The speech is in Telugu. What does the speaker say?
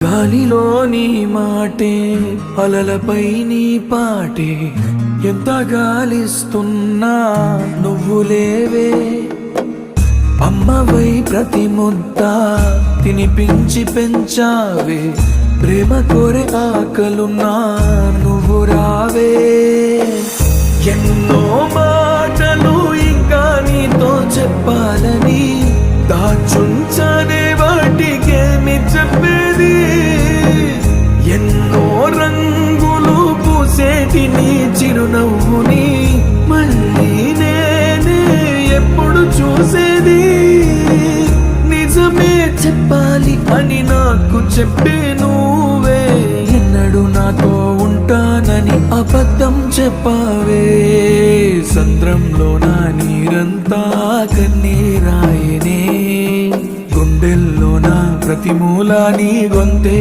గాలిలో నీ మాటే అలలపై నీ పాటే ఎంత గాలిస్తున్నా నువ్వు లేవే అమ్మవై ప్రతి ముద్ద తినిపించి పెంచావే ప్రేమ కోరే ఆకలున్నా నువ్వు రావే ఎన్నో మాటలు ఇంకా నీతో చెప్పాలని దాచుంచనే వాటికేమి చెప్పేది ఎన్నో రంగులు పూసేటి నీ చిరునవ్వుని మళ్ళీ నేనే ఎప్పుడు చూసేది నిజమే చెప్పాలి అని నాకు చెప్పే నువ్వే ఎన్నడూ నాతో ఉంటానని అబద్ధం చెప్పావే సంద్రంలో నా నీరంతా కన్నీరాయనే గుండెల్లో నా ప్రతి మూలా నీ గొంతే